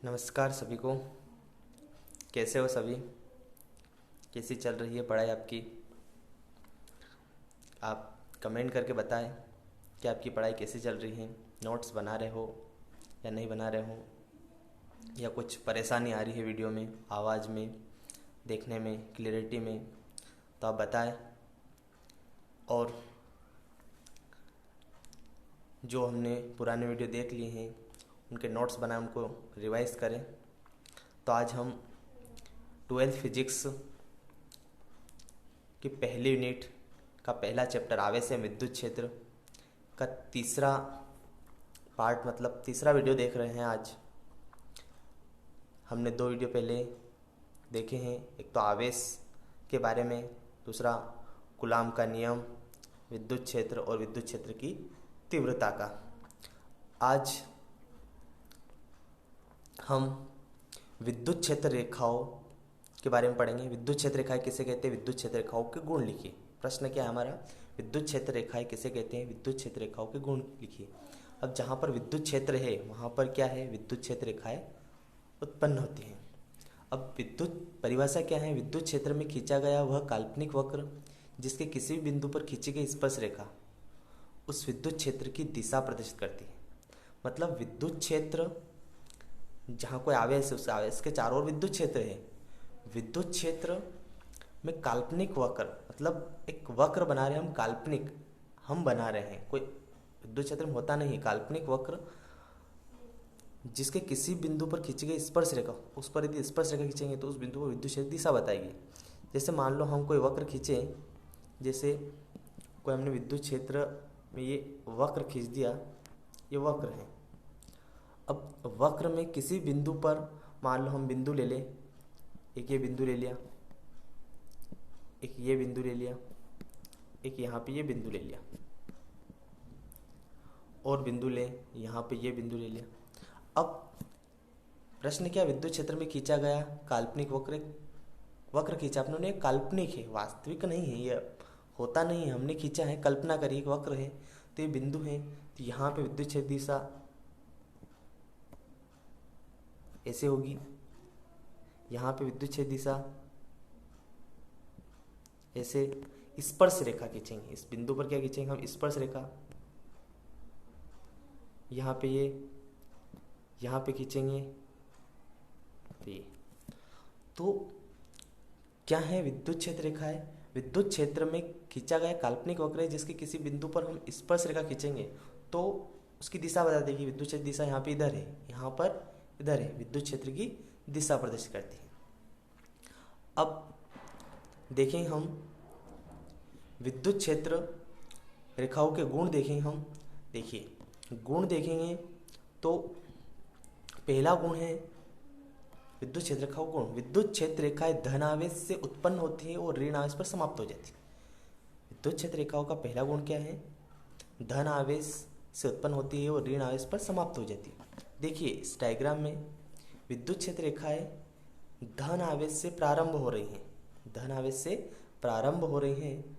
नमस्कार सभी को। कैसे हो सभी? कैसी चल रही है पढ़ाई आपकी? आप कमेंट करके बताएं कि आपकी पढ़ाई कैसी चल रही है। नोट्स बना रहे हो या नहीं बना रहे हो, या कुछ परेशानी आ रही है वीडियो में, आवाज़ में, देखने में, क्लियरिटी में, तो आप बताएं। और जो हमने पुराने वीडियो देख लिए हैं उनके नोट्स बनाए, उनको रिवाइज करें। तो आज हम 12th फिजिक्स की पहली यूनिट का पहला चैप्टर आवेश एवं विद्युत क्षेत्र का तीसरा पार्ट, मतलब तीसरा वीडियो देख रहे हैं। आज हमने 2 वीडियो पहले देखे हैं, एक तो आवेश के बारे में, दूसरा कूलाम का नियम, विद्युत क्षेत्र और विद्युत क्षेत्र की तीव्रता का। आज हम विद्युत क्षेत्र रेखाओं के बारे में पढ़ेंगे। विद्युत क्षेत्र रेखाएं किसे कहते हैं? विद्युत क्षेत्र रेखाओं के गुण लिखिए। प्रश्न क्या है हमारा? विद्युत क्षेत्र रेखाएं किसे कहते हैं? विद्युत क्षेत्र रेखाओं के गुण लिखिए। अब जहाँ पर विद्युत क्षेत्र है वहाँ पर क्या है? विद्युत क्षेत्र रेखाएं उत्पन्न होती हैं। अब विद्युत परिभाषा क्या है? विद्युत क्षेत्र में खींचा गया वह काल्पनिक वक्र जिसके किसी भी बिंदु पर खींची गई स्पर्श रेखा उस विद्युत क्षेत्र की दिशा प्रदर्शित करती है। मतलब विद्युत क्षेत्र जहाँ कोई आवेश है, उस आवेश के चारों ओर विद्युत क्षेत्र है। विद्युत क्षेत्र में काल्पनिक वक्र, मतलब एक वक्र बना रहे हैं हम, काल्पनिक हम बना रहे हैं, कोई विद्युत क्षेत्र में होता नहीं। काल्पनिक वक्र जिसके किसी बिंदु पर खींची गई स्पर्श रेखा, उस पर यदि स्पर्श रेखा खींचेंगे तो उस बिंदु पर विद्युत क्षेत्र दिशा बताएगी। जैसे मान लो हम कोई वक्र खींचे, जैसे कोई हमने विद्युत क्षेत्र में ये वक्र खींच दिया, ये वक्र है। अब वक्र में किसी बिंदु पर मान लो हम बिंदु ले लें, एक ये बिंदु ले लिया, एक ये बिंदु ले लिया, एक यहाँ पे ये बिंदु ले लिया, और बिंदु लें यहाँ पे ये बिंदु ले लिया। अब प्रश्न क्या? विद्युत क्षेत्र में खींचा गया काल्पनिक वक्र खींचा आपने, एक काल्पनिक है, वास्तविक नहीं है, ये होता नहीं है, हमने खींचा है, कल्पना करिए एक वक्र है, तो ये बिंदु है। तो यहाँ पे विद्युत क्षेत्र दिशा ऐसे होगी, यहाँ पे विद्युत क्षेत्र दिशा ऐसे। स्पर्श रेखा खींचेंगे, इस बिंदु पर क्या खींचेंगे हम? स्पर्श रेखा। यहाँ पे ये, यहाँ पे खींचेंगे तो ये। तो क्या है विद्युत क्षेत्र रेखा? है विद्युत क्षेत्र में खींचा गया काल्पनिक वक्र है जिसके किसी बिंदु पर हम स्पर्श रेखा खींचेंगे तो उसकी दिशा बता देगी। विद्युत क्षेत्र दिशा यहाँ पे इधर है, यहाँ पर इधर है, विद्युत क्षेत्र की दिशा प्रदर्शित करती है। अब देखें हम विद्युत क्षेत्र रेखाओं के गुण देखें हम। देखिए गुण देखेंगे तो पहला गुण है विद्युत क्षेत्र रेखाओं गुण। विद्युत क्षेत्र रेखाएं धन आवेश से उत्पन्न होती है और ऋण आवेश पर समाप्त हो जाती है। विद्युत क्षेत्र रेखाओं का पहला गुण क्या है? धन आवेश से उत्पन्न होती है और ऋण आवेश पर समाप्त हो जाती है। देखिए इस डायग्राम में विद्युत क्षेत्र रेखाएं धन आवेश से प्रारंभ हो रही हैं, धन आवेश से प्रारंभ हो रही हैं।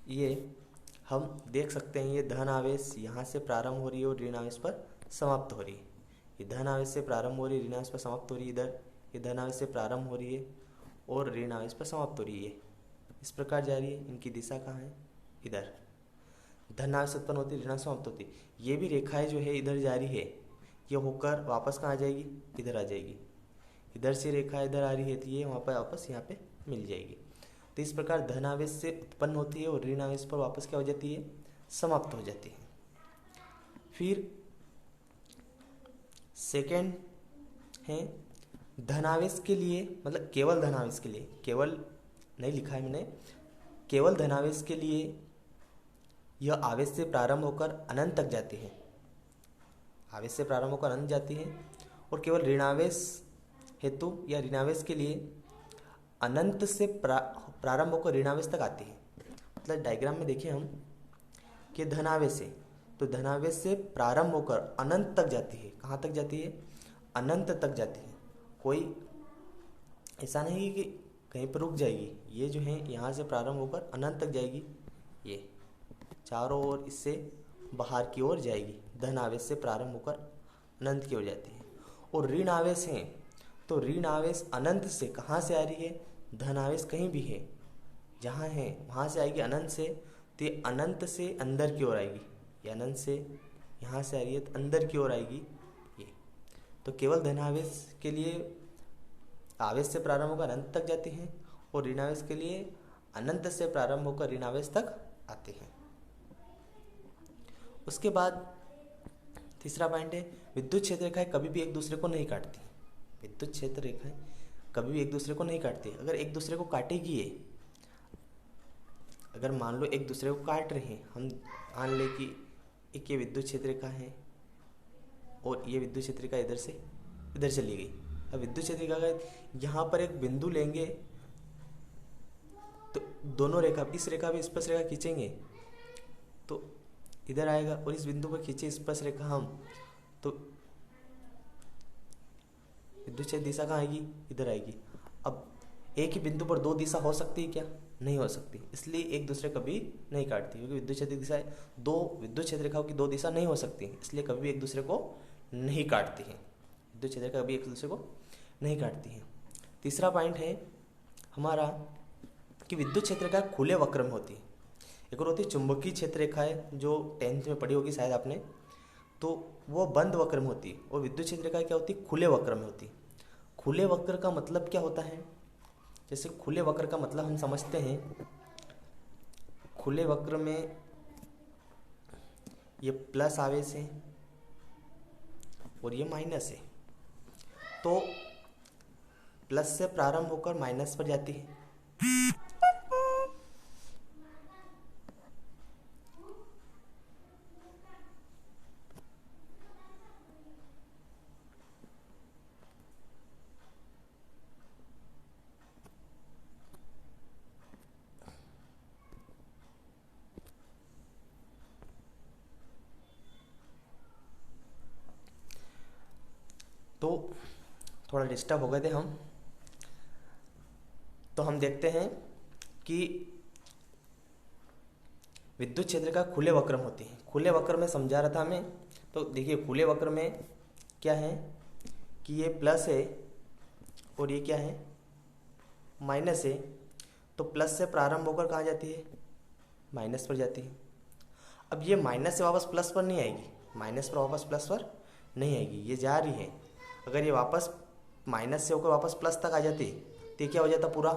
ये हम देख सकते हैं, ये धन आवेश यहाँ से प्रारंभ हो रही है और ऋण आवेश पर समाप्त हो रही है। ये धन आवेश से प्रारंभ हो रही है, ऋण आवेश पर समाप्त हो रही है। इधर ये धन आवेश से प्रारंभ हो रही है और ऋण आवेश पर समाप्त हो रही है। इस प्रकार जा रही है। इनकी दिशा कहाँ है? इधर। धन आवेश उत्पन्न होती है, ऋण आवेश समाप्त होती है। ये भी रेखाएं जो है इधर जा रही है, ये होकर वापस कहाँ आ जाएगी? इधर आ जाएगी। इधर से रेखा इधर आ रही है तो ये वहाँ पर वापस यहाँ पे मिल जाएगी। तो इस प्रकार धन आवेश से उत्पन्न होती है और ऋण आवेश पर वापस क्या हो जाती है? समाप्त हो जाती है। फिर सेकेंड है धनावेश के लिए, मतलब केवल धनावेश के लिए, केवल नहीं लिखा है मैंने, केवल धनावेश के लिए यह आवेश से प्रारंभ होकर अनंत तक जाती है, आवेश से प्रारंभ होकर अनंत जाती है। और केवल ऋणावेश हेतु या ऋणावेश के लिए अनंत से प्रारंभ होकर ऋणावेश तक आती है। मतलब डायग्राम में देखिए हम कि धनावेश है तो धनावेश से प्रारंभ होकर अनंत तक जाती है। कहाँ तक जाती है? अनंत तक जाती है। कोई ऐसा नहीं कि कहीं पर रुक जाएगी, ये जो है यहाँ से प्रारंभ होकर अनंत तक जाएगी, ये चारों ओर इससे बाहर की ओर जाएगी। धन आवेश से प्रारंभ होकर अनंत की ओर जाती है। और ऋण आवेश हैं, तो ऋण आवेश अनंत से कहाँ से आ रही है, धन आवेश कहीं भी है जहाँ है वहाँ से आएगी अनंत से, तो ये अनंत से अंदर की ओर आएगी, ये अनंत से यहाँ से आ रही है तो अंदर की ओर आएगी ये। तो केवल धन आवेश के लिए आवेश से प्रारंभ होकर अनंत तक जाती हैं और ऋण आवेश के लिए अनंत से प्रारंभ होकर ऋण आवेश तक आते हैं। उसके बाद तीसरा पॉइंट है, विद्युत क्षेत्र रेखाएं कभी भी एक दूसरे को नहीं काटती। विद्युत क्षेत्र रेखाएं कभी भी एक दूसरे को नहीं काटती। अगर एक दूसरे को काटेगी ये, अगर मान लो एक दूसरे को काट रहे हैं, हम मान लें कि एक ये विद्युत क्षेत्र रेखा है और ये विद्युत क्षेत्र रेखा इधर चली गई। अब विद्युत क्षेत्र रेखा का यहाँ पर एक बिंदु लेंगे तो दोनों रेखा, इस रेखा में स्पर्श रेखा खींचेंगे तो इधर आएगा और इस बिंदु पर खींचे स्पर्श रेखा हम, तो विद्युत क्षेत्र दिशा कहाँ आएगी, इधर आएगी। अब एक ही बिंदु पर दो दिशा हो सकती है क्या, नहीं हो सकती, इसलिए एक दूसरे कभी नहीं काटती, क्योंकि विद्युत क्षेत्र दिशा दो विद्युत क्षेत्र रेखाओं की दो दिशा नहीं हो सकती, इसलिए कभी भी एक दूसरे को नहीं काटती हैं। विद्युत क्षेत्र रेखा कभी एक दूसरे को नहीं काटती हैं। तीसरा पॉइंट है हमारा कि विद्युत क्षेत्र रेखा खुले वक्र में होती है। एक और होती है चुंबकीय क्षेत्र रेखाएं, जो 10th में पढ़ी होगी शायद आपने, तो वो बंद वक्र में होती है और विद्युत क्षेत्र रेखा क्या होती है, खुले वक्र में होती है। खुले वक्र का मतलब क्या होता है, जैसे खुले वक्र का मतलब हम समझते हैं, खुले वक्र में ये प्लस आवेश है और ये माइनस है, तो प्लस से प्रारंभ होकर माइनस पर जाती है। तो थोड़ा डिस्टर्ब हो गए थे हम, तो हम देखते हैं कि विद्युत क्षेत्र का खुले वक्र में होती है। खुले वक्र में समझा रहा था हमें, तो देखिए खुले वक्र में क्या है कि ये प्लस है और ये क्या है, माइनस है, तो प्लस से प्रारंभ होकर कहाँ जाती है, माइनस पर जाती है। अब ये माइनस से वापस प्लस पर नहीं आएगी, माइनस पर वापस प्लस पर नहीं आएगी, ये जा रही है। अगर ये वापस माइनस से होकर वापस प्लस तक आ जाती तो ये क्या हो जाता, पूरा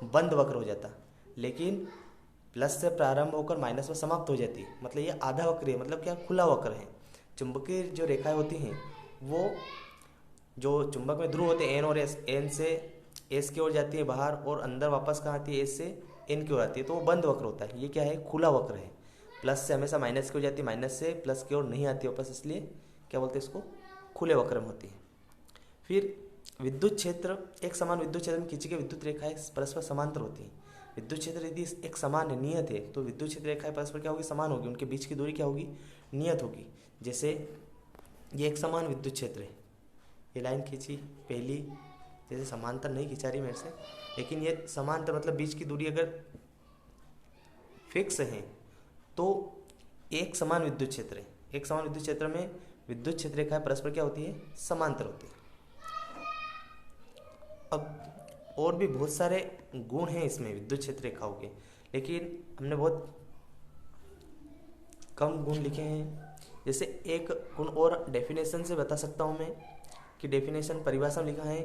बंद वक्र हो जाता। लेकिन प्लस से प्रारंभ होकर माइनस में समाप्त हो जाती, मतलब ये आधा वक्र है, मतलब क्या, खुला वक्र है। चुंबकीय जो रेखाएं होती हैं वो जो चुंबक में ध्रुव होते हैं एन और एस, एन से एस की ओर जाती है बाहर और अंदर वापस कहाँ आती है, एस से एन की ओर आती है, तो वो बंद वक्र होता है। ये क्या है, खुला वक्र है। प्लस से हमेशा माइनस की ओर जाती है, माइनस से प्लस की ओर नहीं आती वापस, इसलिए क्या बोलते हैं इसको, खुले वक्र में होती है। फिर विद्युत क्षेत्र, एक समान विद्युत क्षेत्र में खींची गई विद्युत रेखाएं परस्पर समांतर होती हैं। विद्युत क्षेत्र यदि एक समान है, नियत है, तो विद्युत क्षेत्र रेखाएं परस्पर क्या होगी, समान होगी, उनके बीच की दूरी क्या होगी, नियत होगी। जैसे ये एक समान विद्युत क्षेत्र है, ये लाइन खींची पहली, जैसे समांतर नहीं खिंचा रही मेरे से, लेकिन ये समांतर मतलब बीच की दूरी अगर फिक्स है तो एक समान विद्युत क्षेत्र है। एक समान विद्युत क्षेत्र में विद्युत क्षेत्र रेखाएं परस्पर क्या होती है, समांतर होती है। अब और भी बहुत सारे गुण हैं इसमें विद्युत क्षेत्र रेखाओं के, लेकिन हमने बहुत कम गुण लिखे हैं। जैसे एक गुण और डेफिनेशन से बता सकता हूँ मैं, कि डेफिनेशन परिभाषा में लिखा है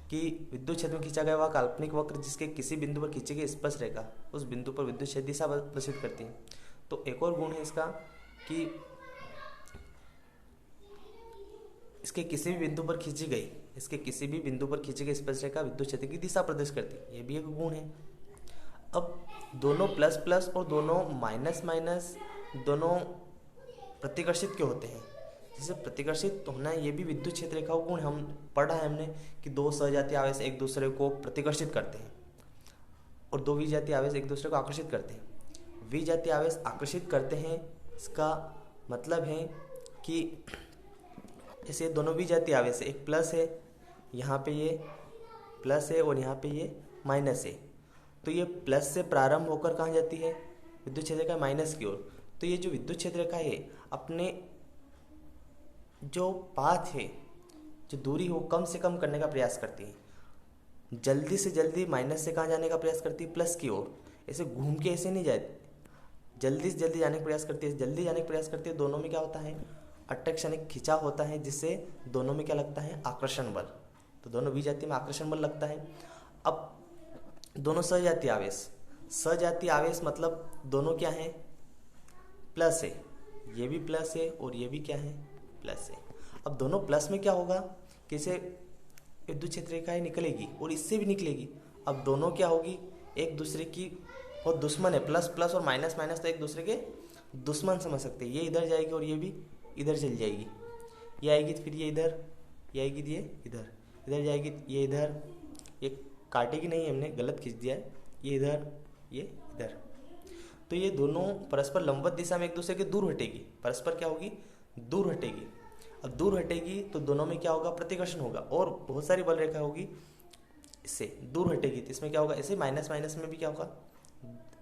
कि विद्युत क्षेत्र में खींचा गया वह काल्पनिक वक्र जिसके किसी बिंदु पर खींची गई स्पर्श रेखा उस बिंदु पर विद्युत क्षेत्र दिशा प्रदर्शित करती है। तो एक और गुण है इसका कि इसके किसी भी बिंदु पर खींची गई, इसके किसी भी बिंदु पर खींची गई स्पर्श रेखा विद्युत क्षेत्र की दिशा प्रदर्शित करती है, ये भी एक गुण है। अब दोनों प्लस प्लस और दोनों माइनस माइनस दोनों प्रतिकर्षित क्यों होते हैं, जैसे प्रतिकर्षित होना है, ये भी विद्युत क्षेत्र रेखा गुण हम पढ़ा है हमने कि दो सहजातीय आवेश एक दूसरे को प्रतिकर्षित करते हैं और दो विजातीय आवेश एक दूसरे को आकर्षित करते हैं। विजातीय आवेश आकर्षित करते हैं, इसका मतलब है कि जैसे दोनों विजातीय आवेश है, एक प्लस है, यहाँ पे ये प्लस है और यहाँ पे ये माइनस है, तो ये प्लस से प्रारंभ होकर कहाँ जाती है, विद्युत क्षेत्र रेखा माइनस की ओर। तो ये जो विद्युत क्षेत्र रेखा है अपने जो पाथ है, जो दूरी हो कम से कम करने का प्रयास करती है। जल्दी से जल्दी माइनस से कहाँ जाने का प्रयास करती है, प्लस की ओर। ऐसे घूम के ऐसे नहीं जाती, जल्दी से जल्दी जाने का प्रयास करती है, जल्दी जाने का प्रयास करती है। दोनों में क्या होता है, अट्रैक्शन, एक खिंचाव होता है, जिससे दोनों में क्या लगता है, आकर्षण बल। तो दोनों विजातीय में आकर्षण बल लगता है। अब दोनों सजातीय आवेश, सजातीय आवेश मतलब दोनों क्या है, प्लस है, ये भी प्लस है और ये भी क्या है, प्लस है। अब दोनों प्लस में क्या होगा, किसे विद्युत क्षेत्र रेखाएं निकलेगी और इससे भी निकलेगी। अब दोनों क्या होगी, एक दूसरे की बहुत दुश्मन है, प्लस प्लस और माइनस माइनस तो एक दूसरे के दुश्मन समझ सकते हैं। ये इधर जाएगी और ये भी इधर चली जाएगी, ये आएगी तो फिर ये इधर, ये आएगी तो ये इधर, इधर जाएगी ये इधर, ये काटेगी नहीं, हमने गलत खींच दिया है, ये इधर, ये इधर। तो ये दोनों परस्पर लंबवत दिशा में एक दूसरे के दूर हटेगी, परस्पर क्या होगी, दूर हटेगी। अब दूर हटेगी तो दोनों में क्या होगा, प्रतिकर्षण होगा और बहुत सारी बल रेखा होगी, इससे दूर हटेगी तो इसमें क्या होगा, ऐसे माइनस माइनस में भी क्या होगा,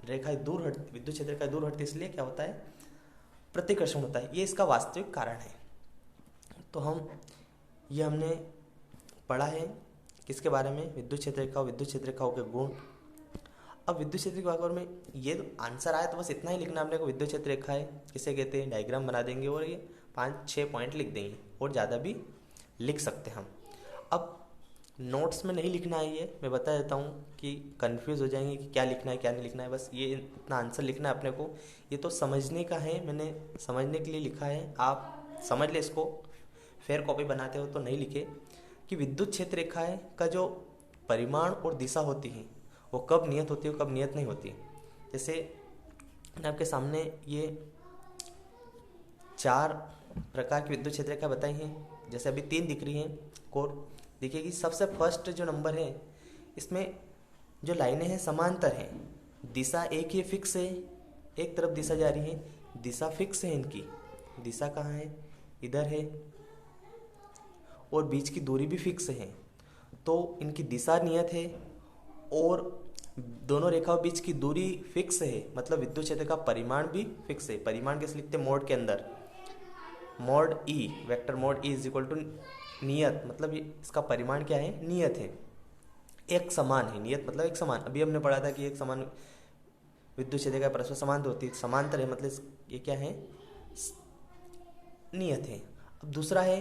रेखा दूर हट, विद्युत क्षेत्र का दूर हटती, इसलिए क्या होता है, प्रतिकर्षण होता है। ये इसका वास्तविक कारण है। तो ये हमने पढ़ा है किसके बारे में, विद्युत क्षेत्र रेखा, विद्युत क्षेत्र रेखाओं के गुण। अब विद्युत क्षेत्र के बारे में ये आंसर आया तो बस इतना ही लिखना अपने को, विद्युत क्षेत्र रेखा है किसे कहते हैं, डायग्राम बना देंगे और ये 5-6 पॉइंट लिख देंगे और ज़्यादा भी लिख सकते हैं हम। अब नोट्स में नहीं लिखना है, ये मैं बता देता हूँ कि कंफ्यूज हो जाएंगे कि क्या लिखना है क्या नहीं लिखना है। बस ये इतना आंसर लिखना है अपने को। ये तो समझने का है, मैंने समझने के लिए लिखा है, आप समझ ले इसको। फेयर कॉपी बनाते हो तो नहीं लिखे कि विद्युत क्षेत्र रेखाएं का जो परिमाण और दिशा होती है वो कब नियत होती है, कब नियत नहीं होती। जैसे आपके सामने ये 4 प्रकार की विद्युत क्षेत्र रेखा बताई हैं, जैसे अभी 3 दिख रही हैं कोर। देखिए कि सबसे फर्स्ट जो नंबर है, इसमें जो लाइनें हैं समांतर हैं, दिशा एक ही फिक्स है, एक तरफ दिशा जा रही है, दिशा फिक्स है इनकी, दिशा कहाँ है, इधर है, और बीच की दूरी भी फिक्स है, तो इनकी दिशा नियत है और दोनों रेखाओं बीच की दूरी फिक्स है, मतलब विद्युत क्षेत्र का परिमाण भी फिक्स है। परिमाण कैसे लिखते हैं, मोड के अंदर, mod E, vector mod E is equal to नियत, मतलब इसका परिमाण क्या है, नियत है, एक समान है। नियत मतलब एक समान, अभी हमने पढ़ा था कि एक समान विद्युत क्षेत्र का परस्पर समांतर होती है, समांतर है, मतलब ये क्या है, नियत है। अब दूसरा है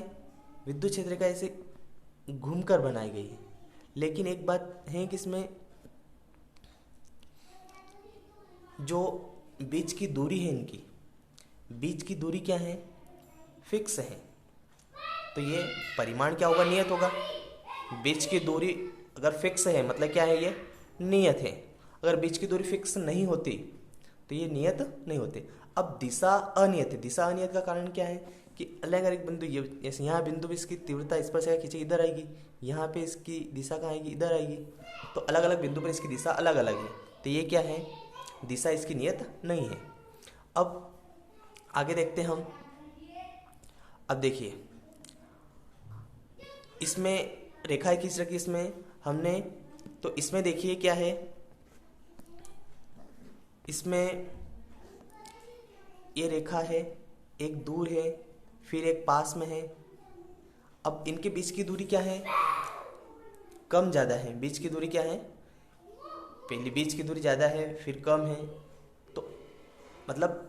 विद्युत क्षेत्र का ऐसे घूमकर बनाई गई है, लेकिन एक बात है कि इसमें जो बीच की दूरी है, इनकी बीच की दूरी क्या है, फिक्स है, तो ये परिमाण क्या होगा, नियत होगा। बीच की दूरी अगर फिक्स है मतलब क्या है, ये नियत है। अगर बीच की दूरी फिक्स नहीं होती तो ये नियत नहीं होते। अब दिशा अनियत है, दिशा अनियत का कारण क्या है कि अलग अलग बिंदु, ये जैसे यहाँ बिंदु भी इसकी तीव्रता स्पर्श रेखा खींचे इधर आएगी, यहाँ पे इसकी दिशा कहाँ आएगी, इधर आएगी, तो अलग अलग बिंदु पर इसकी दिशा अलग अलग है, तो ये क्या है, दिशा इसकी नियत नहीं है। अब आगे देखते हैं हम। अब देखिए इसमें रेखाएं खींच रखी इसमें हमने, तो इसमें देखिए क्या है, इसमें ये रेखा है, एक दूर है, फिर एक पास में है। अब इनके बीच की दूरी क्या है, कम ज़्यादा है। बीच की दूरी क्या है, पहले बीच की दूरी ज़्यादा है फिर कम है, तो मतलब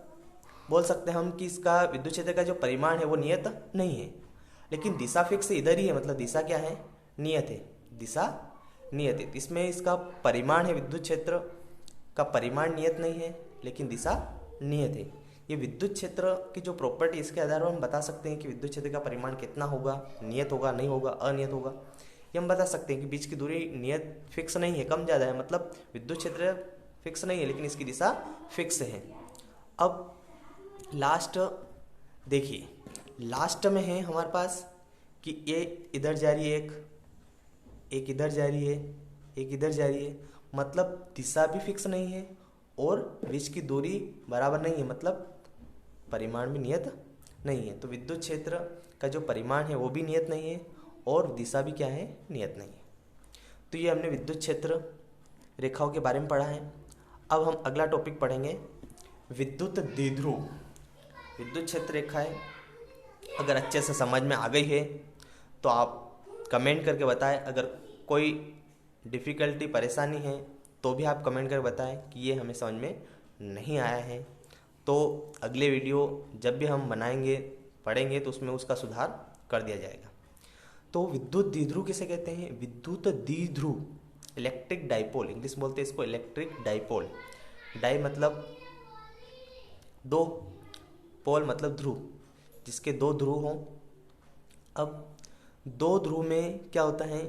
बोल सकते हैं हम कि इसका विद्युत क्षेत्र का जो परिमाण है वो नियत नहीं है, लेकिन दिशा फिक्स इधर ही है, मतलब दिशा क्या है, नियत है, दिशा नियत है। इसमें इसका परिमाण है, विद्युत क्षेत्र का परिमाण नियत नहीं है लेकिन दिशा नियत है। ये विद्युत क्षेत्र की जो प्रॉपर्टी, इसके आधार पर हम बता सकते हैं कि विद्युत क्षेत्र का परिमाण कितना होगा, नियत होगा, नहीं होगा, अनियत होगा। ये हम बता सकते हैं कि बीच की दूरी नियत फिक्स नहीं है, कम ज़्यादा है, मतलब विद्युत क्षेत्र फिक्स नहीं है लेकिन इसकी दिशा फिक्स है। अब लास्ट देखिए, लास्ट में है हमारे पास कि ये इधर जा रही है, एक इधर जा रही है, एक इधर जा रही है, मतलब दिशा भी फिक्स नहीं है और बीच की दूरी बराबर नहीं है, मतलब परिमाण भी नियत नहीं है। तो विद्युत क्षेत्र का जो परिमाण है वो भी नियत नहीं है और दिशा भी क्या है, नियत नहीं है। तो ये हमने विद्युत क्षेत्र रेखाओं के बारे में पढ़ा है। अब हम अगला टॉपिक पढ़ेंगे, विद्युत द्विध्रुव। विद्युत क्षेत्र रेखाएं अगर अच्छे से समझ में आ गई है तो आप कमेंट करके बताएं। अगर कोई डिफ़िकल्टी परेशानी है तो भी आप कमेंट करके बताएं कि ये हमें समझ में नहीं आया है, तो अगले वीडियो जब भी हम बनाएंगे पढ़ेंगे तो उसमें उसका सुधार कर दिया जाएगा। तो विद्युत द्विध्रुव किसे कहते हैं? विद्युत द्विध्रुव, इलेक्ट्रिक डाइपोल, इंग्लिश बोलते हैं इसको इलेक्ट्रिक डाइपोल। डाई मतलब दो, पोल मतलब ध्रुव, जिसके दो ध्रुव हों। अब दो ध्रुव में क्या होता है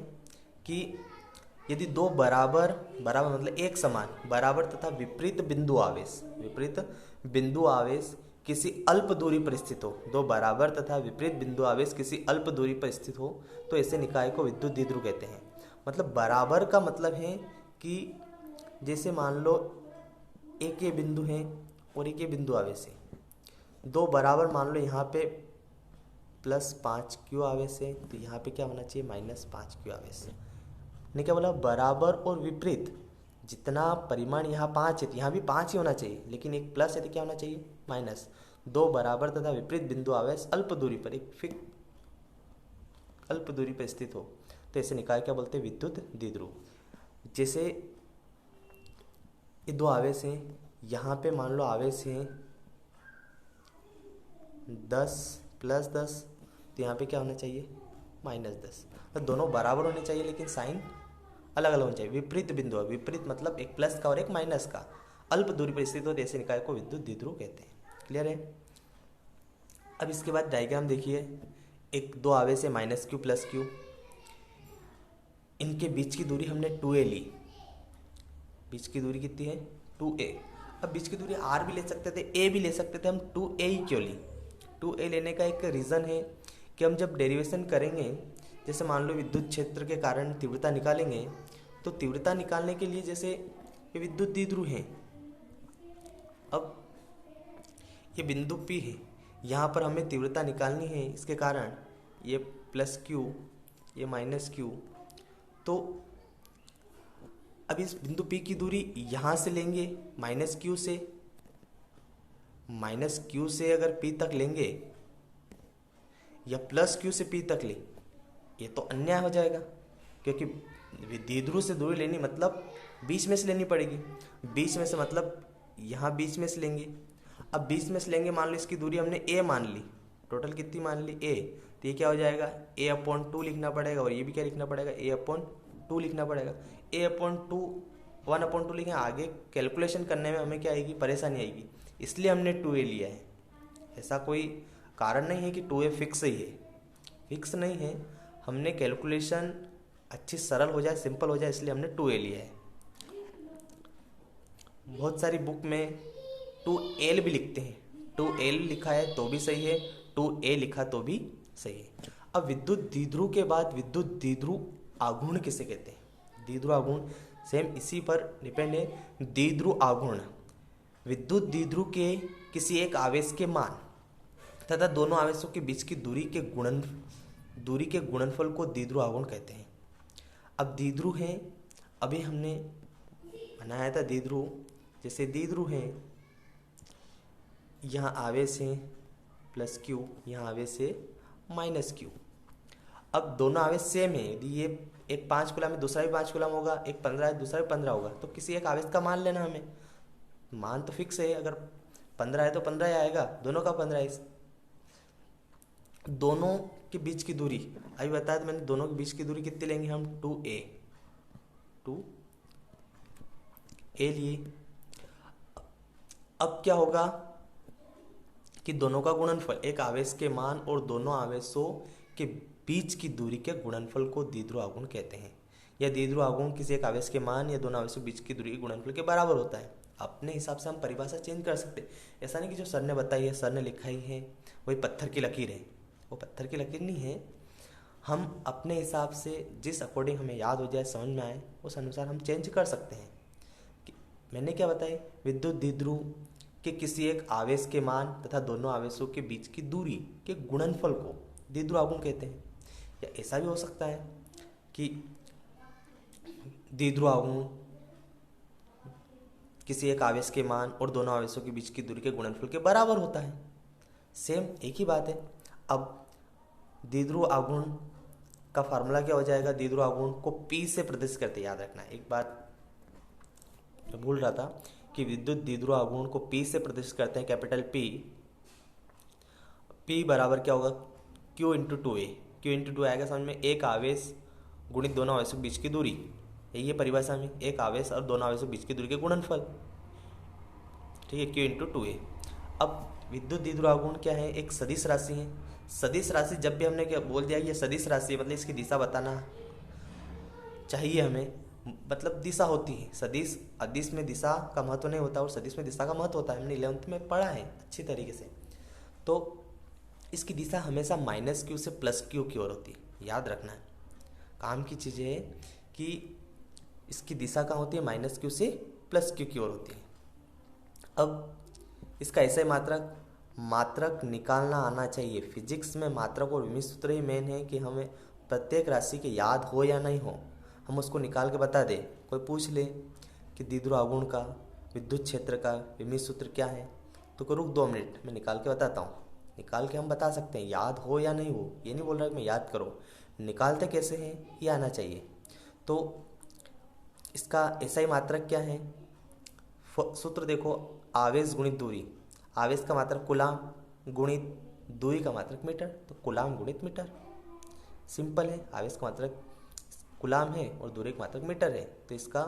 कि यदि दो बराबर मतलब एक समान, बराबर तथा विपरीत बिंदु आवेश किसी अल्प दूरी पर स्थित हो, दो बराबर तथा विपरीत बिंदु आवेश किसी अल्प दूरी पर स्थित हो, तो ऐसे निकाय को विद्युत द्विध्रुव कहते हैं। मतलब बराबर का मतलब है कि जैसे मान लो एक ये बिंदु है और एक ये बिंदु आवेश है, दो बराबर, मान लो यहाँ पे +5Q आवेश है तो यहाँ पे क्या होना चाहिए? -5Q आवेश। ने क्या बोला? बराबर और विपरीत, जितना परिमाण यहाँ 5 है तो यहाँ भी 5 ही होना चाहिए, लेकिन एक प्लस है तो क्या होना चाहिए? माइनस। दो बराबर तथा विपरीत बिंदु आवेश अल्प दूरी पर, अल्प दूरी पर स्थित हो, तो ऐसे निकाय क्या बोलते हैं? विद्युत द्विध्रुव। जैसे ये दो आवेश हैं, यहाँ पे मान लो आवेश हैं 10 + 10, तो यहाँ पे क्या होना चाहिए? -10। तो दोनों बराबर होने चाहिए लेकिन साइन अलग अलग होना चाहिए। विपरीत बिंदु है, विपरीत मतलब एक प्लस का और एक माइनस का, अल्प दूरी पर स्थित हो, ऐसे निकाय को विद्युत द्विध्रुव कहते हैं। क्लियर है? अब इसके बाद डायग्राम देखिए। एक दो आवेश है -Q + Q, इनके बीच की दूरी हमने 2a ली। बीच की दूरी कितनी है? 2a। अब बीच की दूरी r भी ले सकते थे, a भी ले सकते थे, हम 2a ही क्यों ली? 2a लेने का एक रीज़न है कि हम जब डेरिवेशन करेंगे, जैसे मान लो विद्युत क्षेत्र के कारण तीव्रता निकालेंगे, तो तीव्रता निकालने के लिए जैसे ये विद्युत द्विध्रुव है, अब ये बिंदु P है, यहाँ पर हमें तीव्रता निकालनी है, इसके कारण ये +Q ये -Q, तो अब इस बिंदु P की दूरी यहाँ से लेंगे -Q से अगर P तक लेंगे या +Q से P तक ले, ये तो अन्याय हो जाएगा, क्योंकि द्विध्रुव से दूरी लेनी मतलब बीच में से लेनी पड़ेगी। बीच में से मतलब यहाँ बीच में से लेंगे। अब बीच में से लेंगे, मान लो इसकी दूरी हमने a मान ली, टोटल कितनी मान ली? a, तो ये क्या हो जाएगा? a/2 लिखना पड़ेगा, और ये भी क्या लिखना पड़ेगा? a/2 लिखना पड़ेगा। a/2 1/2 लिखें, आगे कैलकुलेशन करने में हमें क्या आएगी? परेशानी आएगी, इसलिए हमने 2a लिया है। ऐसा कोई कारण नहीं है कि 2a फिक्स ही है, फिक्स नहीं है, हमने कैलकुलेशन अच्छी सरल हो जाए, सिंपल हो जाए, इसलिए हमने 2a लिया है। बहुत सारी बुक में 2l भी लिखते हैं, 2l लिखा है तो भी सही है, 2a लिखा तो भी सही है। अब विद्युत द्विध्रुव के बाद विद्युत द्विध्रुव आघूर्ण किसे कहते हैं? द्विध्रुव आघूर्ण सेम इसी पर डिपेंड है। द्विध्रुव आघूर्ण विद्युत द्विध्रुव के किसी एक आवेश के मान तथा दोनों आवेशों के बीच की दूरी के गुणनफल को द्विध्रुव आघूर्ण कहते हैं। अब द्विध्रुव है, अभी हमने बनाया था द्विध्रुव, जैसे द्विध्रुव है, यहाँ आवेश है +Q, यहाँ आवेश है -Q। अब दोनों आवेश सेम है, यदि ये एक 5 कूलम है, दूसरा भी 5 कूलम होगा, एक 15 है, दूसरा भी 15 होगा, तो किसी एक आवेश का मान लेना हमें। मान तो फिक्स है, अगर 15 है तो 15 ही आएगा, दोनों का 15 है। दोनों के बीच की दूरी अभी बताया था मैंने, दोनों के बीच की दूरी कितनी लेंगे हम? 2a लिए। अब क्या होगा कि दोनों का गुणनफल, एक आवेश के मान और दोनों आवेशों के बीच की दूरी के गुणनफल को द्विध्रुव आघूर्ण कहते हैं। यह द्विध्रुव आघूर्ण किसी एक आवेश के मान या दोनों आवेशों के बीच की दूरी के गुणनफल के बराबर होता है। अपने हिसाब से हम परिभाषा चेंज कर सकते हैं, ऐसा नहीं कि जो सर ने बताई है, सर ने लिखा ही है, वही पत्थर की लकीर है, वो पत्थर की लकीर नहीं है। हम अपने हिसाब से जिस अकॉर्डिंग हमें याद हो जाए, समझ में आए, उस अनुसार हम चेंज कर सकते हैं। मैंने क्या बताया? विद्युत द्विध्रुव के किसी एक आवेश के मान तथा दोनों आवेशों के बीच की दूरी के गुणनफल को द्विध्रुव आघूर्ण कहते हैं। या ऐसा भी हो सकता है कि द्विध्रुव आघूर्ण किसी एक आवेश के मान और दोनों आवेशों के बीच की दूरी के गुणनफल के बराबर होता है। सेम एक ही बात है। अब द्विध्रुव आघूर्ण का फार्मूला क्या हो जाएगा, द्विध्रुव आघूर्ण को P से प्रदर्शित करते, याद रखना। एक बात मैं भूल रहा था कि विद्युत द्विध्रुव आघूर्ण को P से प्रदर्शित करते हैं, कैपिटल P बराबर क्या होगा, Q into 2A। Q into 2 आएगा समझ में, एक आवेश गुणित दोनों आवेशों के बीच की दूरी, यही है परिभाषा में, एक आवेश और दोनों आवेशों के बीच की दूरी के गुणनफल, ठीक है, Q इंटू 2A। अब विद्युत द्विध्रुव आघूर्ण क्या है, एक सदिश राशि है। सदिश राशि जब भी हमने क्या बोल दिया ये सदिश राशि है, मतलब इसकी दिशा बताना चाहिए हमें, मतलब दिशा होती है। सदिश अदिश में दिशा का महत्व नहीं होता और सदिश में दिशा का महत्व होता है, हमने 11th में पढ़ा है अच्छी तरीके से। तो इसकी दिशा हमेशा -Q से +Q की ओर होती है, याद रखना है। काम की चीज़ है कि इसकी दिशा कहाँ होती है, -Q से +Q की ओर होती है। अब इसका ऐसे मात्रक निकालना आना चाहिए। फिजिक्स में मात्रक और विमित सूत्र ही मेन है कि हमें प्रत्येक राशि के याद हो या नहीं हो, हम उसको निकाल के बता दें। कोई पूछ ले कि द्विध्रुव आघूर्ण का, विद्युत क्षेत्र का विमित सूत्र क्या है, तो रुक 2 मिनट, मैं निकाल के बताता हूँ। निकाल के हम बता सकते हैं, याद हो या नहीं हो, ये नहीं बोल रहा कि मैं याद करो, निकालते कैसे हैं ये आना चाहिए। तो इसका ऐसा ही मात्रक क्या है, सूत्र देखो, आवेश गुणित दूरी, आवेश का मात्रक कूलाम गुणित दूरी का मात्रक मीटर, तो कूलाम गुणित मीटर, सिंपल है। आवेश का मात्रक कूलाम है और दूरी का मात्रक मीटर है, तो इसका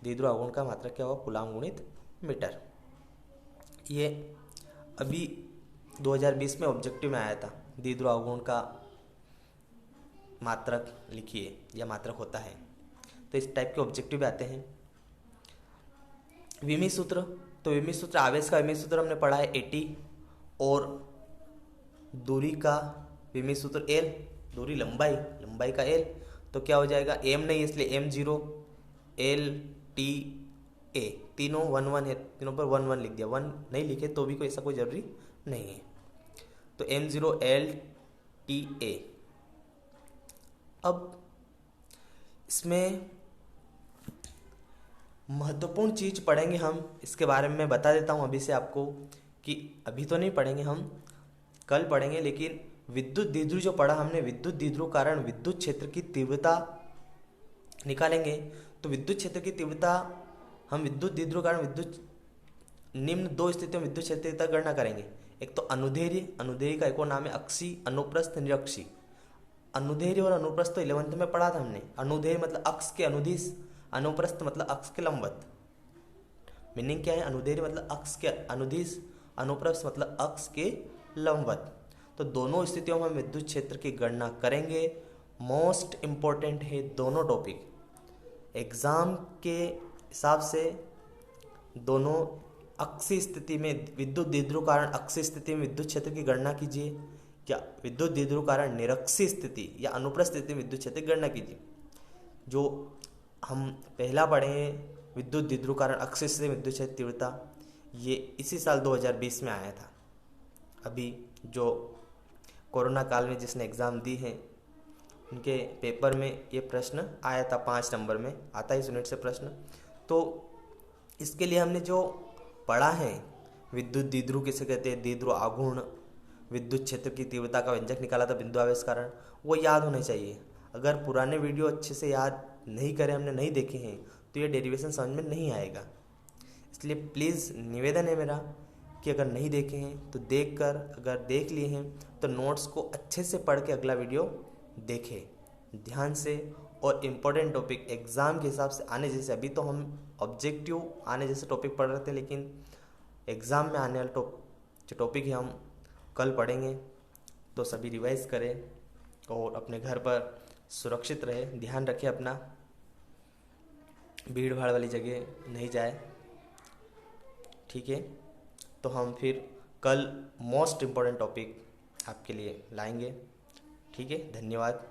द्विध्रुव आघूर्ण का मात्रक क्या होगा, कूलाम गुणित मीटर। ये अभी 2020 में ऑब्जेक्टिव में आया था, द्विध्रुव आघूर्ण का मात्रक लिखिए या मात्रक होता है, तो इस टाइप के ऑब्जेक्टिव भी आते हैं। विमित सूत्र, तो विमित सूत्र, आवेश का विमित सूत्र हमने पढ़ा है 80, और दूरी का विमित सूत्र L, दूरी लंबाई का L, तो क्या हो जाएगा, M नहीं इसलिए M0 L T A, तीनों 1 है, तीनों पर 1 लिख दिया, 1 नहीं लिखे तो भी कोई ऐसा कोई जरूरी नहीं है। तो M0 L T A। अब इसमें महत्वपूर्ण चीज पढ़ेंगे हम, इसके बारे में बता देता हूँ अभी से आपको, कि अभी तो नहीं पढ़ेंगे हम, कल पढ़ेंगे। लेकिन विद्युत द्विध्रुव जो पढ़ा हमने, विद्युत द्विध्रुव कारण विद्युत क्षेत्र की तीव्रता निकालेंगे। तो विद्युत क्षेत्र की तीव्रता हम विद्युत द्विध्रुव कारण विद्युत निम्न 2 स्थितियों में विद्युत क्षेत्र की गणना करेंगे। एक तो अनुदैर्ध्य का एक और नाम है अक्षी, अनुप्रस्थ, निरक्षी। अनुदैर्ध्य और अनुप्रस्थ तो 11th में पढ़ा था हमने। अनुदैर्ध्य मतलब अक्ष के अनुदिश, अनुप्रस्थ मतलब अक्ष के लंबवत। मीनिंग क्या है, अनुदैर्ध्य मतलब अक्ष के अनुदिश, अनुप्रस्थ मतलब अक्ष के लंबवत। तो दोनों स्थितियों में विद्युत क्षेत्र की गणना करेंगे। मोस्ट इंपॉर्टेंट है दोनों टॉपिक, एग्जाम के हिसाब से दोनों। अक्षीय स्थिति में विद्युत द्विध्रुव कारण अक्षीय स्थिति में विद्युत क्षेत्र की गणना कीजिए, या विद्युत द्विध्रुव कारण निरक्षीय स्थिति या अनुप्रस्थ स्थिति में विद्युत क्षेत्र की गणना कीजिए। जो हम पहला पढ़े हैं विद्युत द्विध्रुव कारण अक्षीय स्थिति में विद्युत क्षेत्र तीव्रता, ये इसी साल 2020 में आया था। अभी जो कोरोना काल में जिसने एग्ज़ाम दी है उनके पेपर में ये प्रश्न आया था, 5 नंबर में आता है इस यूनिट से प्रश्न। तो इसके लिए हमने जो पढ़ा है, विद्युत द्विध्रुव किसे कहते हैं, द्विध्रुव आघूर्ण, विद्युत क्षेत्र की तीव्रता का व्यंजक निकाला था बिंदु आवेश कारण, वो याद होने चाहिए। अगर पुराने वीडियो अच्छे से याद नहीं करें, हमने नहीं देखे हैं, तो ये डेरिवेशन समझ में नहीं आएगा। इसलिए प्लीज़ निवेदन है मेरा कि अगर नहीं देखे हैं तो देख कर, अगर देख लिए हैं तो नोट्स को अच्छे से पढ़ के अगला वीडियो देखें ध्यान से। और इम्पोर्टेंट टॉपिक एग्ज़ाम के हिसाब से आने जैसे, अभी तो हम ऑब्जेक्टिव आने जैसे टॉपिक पढ़ रहे थे, लेकिन एग्ज़ाम में आने वाले जो टॉपिक है हम कल पढ़ेंगे। तो सभी रिवाइज करें और अपने घर पर सुरक्षित रहे, ध्यान रखें अपना, भीड़ भाड़ वाली जगह नहीं जाए, ठीक है। तो हम फिर कल मोस्ट इम्पोर्टेंट टॉपिक आपके लिए लाएंगे, ठीक है। धन्यवाद।